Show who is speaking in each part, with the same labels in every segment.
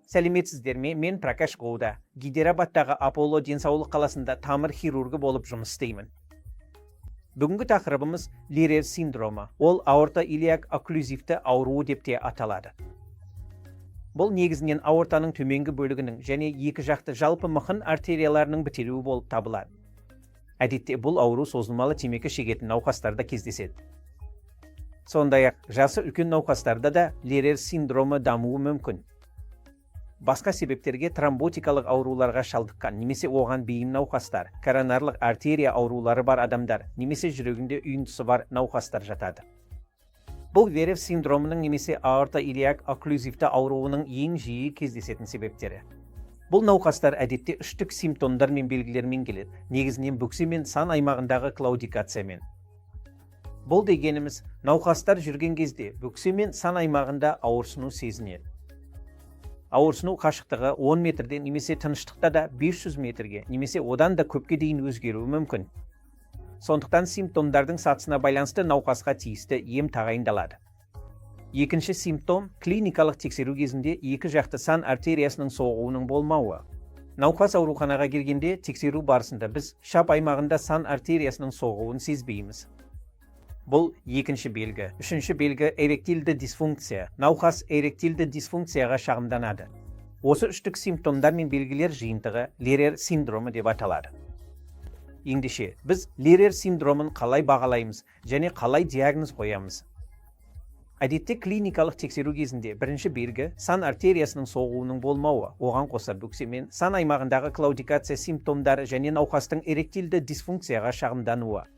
Speaker 1: Сәлеметсіздер ме? Мен Пракаш Гоуда. Гидрабадтағы Аполло денсаулық қаласында тамыр хирургы болып жұмыс істеймін. Бүгінгі тақырыбымыз Лерер синдромы. Ол аорта-илиак окклюзивті ауруы деп те аталады. Бұл негізінен аортаның төменгі бөлігінің және екі жақты жалпы мықын артерияларының бітелуі болып табылады. Әдетте бұл ауру созылмалы темекі шегетін науқастарда кездеседі. Сондай-ақ жасы үлкен науқастарда да Лерер синдромы дамуы мүмкін. Басқа себептерге тромботикалық ауруларға шалдыққан немесе оған бейім науқастар, коронарлық артерия аурулары бар адамдар, немесе жүрегінде үйіндісі бар науқастар жатады. Бұл Лерер синдромының немесе аорта-илиак окклюзивті ауруының ең жиі кездесетін себептері. Бұл науқастар әдетте үштік симптомдар мен белгілермен келеді, негізінен бөксе мен сан аймағындағы клаудикациямен. Бұл дегеніміз, науқастар жүрген кезде бөксе мен сан аймағында ауырсыну сезінеді. Ауырсыну қашықтығы 10 метрден немесе тыныштықта да 500 метрге немесе одан да көпке дейін өзгеруі мүмкін. Сондықтан симптомдардың сатысына байланысты науқасқа тиісті ем тағайындалады. Екінші симптом клиникалық тексеру кезінде екі жақты сан артериясының соғуының болмауы. Науқас ауруханаға келгенде тексеру барысында біз шап аймағында сан артериясының соғуын сезбейміз. Бұл екінші белгі. Үшінші белгі эректильді дисфункция. Науқас эректильді дисфункцияға шағымданады. Осы үштік симптомдар мен белгілер жиынтығы Лерер синдромы деп аталады. Ендеше, біз Лерер синдромын қалай бағалаймыз және қалай диагноз қоямыз? Әдетте клиникалық тексеру кезінде бірінші белгі сан артериясының соғуының болмауы, оған қоса бөксе мен сан аймағындағы клаудикация симптомдары және науқастың эректильді дисфункцияға шағымдануы.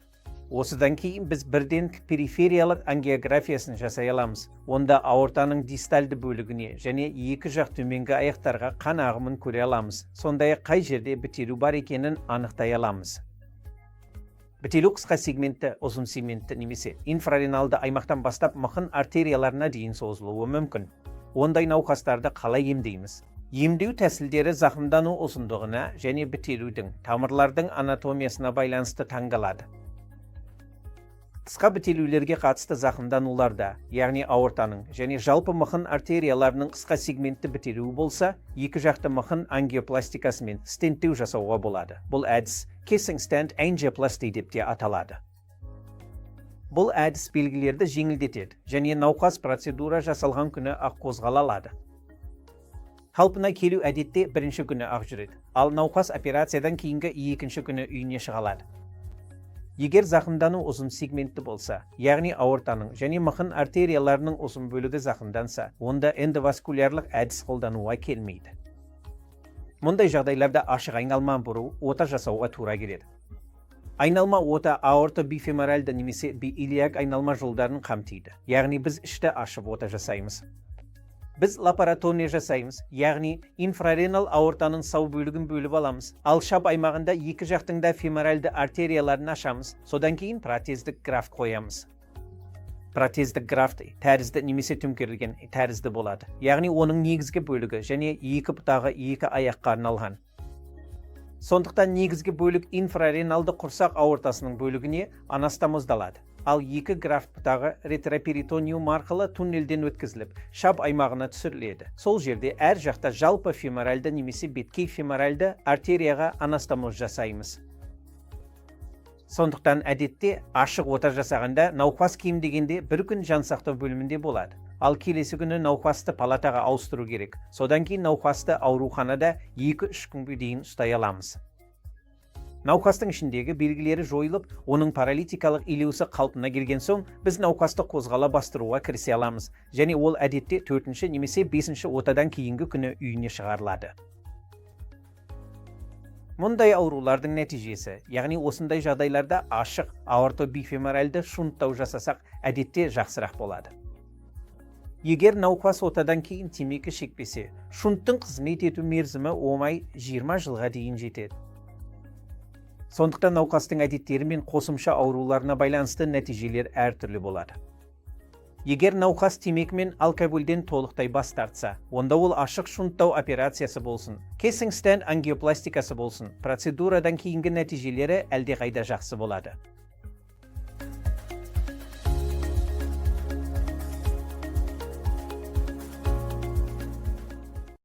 Speaker 1: Осыдан кейін біз бірден перифериялық ангиографиясын жасай аламыз. Онда аортаның дистальды бөлігіне және екі жақ төменгі аяқтарға қан ағымын көре аламыз. Сондай-ақ қай жерде бітелу бар екенін анықтай аламыз. Бітелу қысқа сегментті, ұзын сегментті немесе инфрареналды аймақтан бастап мықын артерияларына дейін созылуы мүмкін. Ондай науқастарды қалай емдейміз? Емдеу тәсілдері зақымдану ұзындығына және бітелудің, тамырлардың анатомиясына байланысты таңдалады. Қысқа бітелулерге қатысты зақымдануларда, яғни аортаның және жалпы мықын артерияларының қысқа сегментті бітелуі болса, екі жақты мықын ангиопластикасымен стенттеу жасауға болады. Бұл әдіс casing stent angioplasty деп те аталады. Бұл әдіс белгілерді жеңілдетеді және науқас процедура жасалған күні ақ қозғала алады. Қалпына келу әдетте бірінші күні ақ жүреді, ал науқас операциядан кейінгі екінші күні үйіне шыға алады. Егер зақымдану ұзын сегментті болса, яғни аортаның және мықын артерияларының ұзын бөлігі зақымданса, онда эндоваскулярлық әдіс қолдануға келмейді. Мұндай жағдайларда ашық айналма бұру ота жасауға тура келеді. Айналма ота аорта бифеморальды немесе биилиак айналма жолдарын қамтиды, яғни біз ішті ашып ота жасаймыз. Біз лапаротомия жасаймыз, яғни инфраренал аортаның сау бөлігін бөліп аламыз. Ал шап аймағында екі жақтың да феморальды артерияларын ашамыз, содан кейін протездік графт қоямыз. Протездік графт тәрізді немесе төңкерілген тәрізді болады, яғни оның негізгі бөлігі және екі бұтағы екі аяққа арналған. Сондықтан негізгі бөлік инфрареналды құрсақ аортасының бөлігіне анастомоздалады. Ал екі графт бұтағы ретроперитониум арқылы туннелден өткізіліп, шап аймағына түсіріледі. Сол жерде әр жақта жалпы феморальды немесе беткей феморальды артерияға анастомоз жасаймыз. Сондықтан әдетте ашық ота жасағанда науқас кем дегенде бір күн жансақтау бөлімінде болады. Ал келесі күні науқасты палатаға ауыстыру керек. Содан кейін науқасты ауруханада 2-3 күнге дейін ұстай аламыз. Науқастың ішіндегі белгілері жойылып, оның паралитикалық илеусі қалпына келген соң, біз науқасты қозғала бастыруға кірісе аламыз, және ол әдетте 4-ші немесе 5-ші отадан кейінгі күні үйіне шығарылады. Мұндай аурулардың нәтижесі, яғни осындай жағдайларда ашық аортобифеморальды шунттау жасасақ, әдетте жақсырақ болады. Егер науқас отадан кейін темекі шекпесе, шунттың қызмет ету мерзімі оңай 20 жылға дейін жетеді. Сондықтан науқастың әдеттері мен қосымша ауруларына байланысты нәтижелер әртүрлі болады. Егер науқас темекі мен алкогольден толықтай бас тартса, онда ол ашық шунттау операциясы болсын, casing stent ангиопластикасы болсын, процедурадан кейінгі нәтижелері әлдеқайда жақсы болады.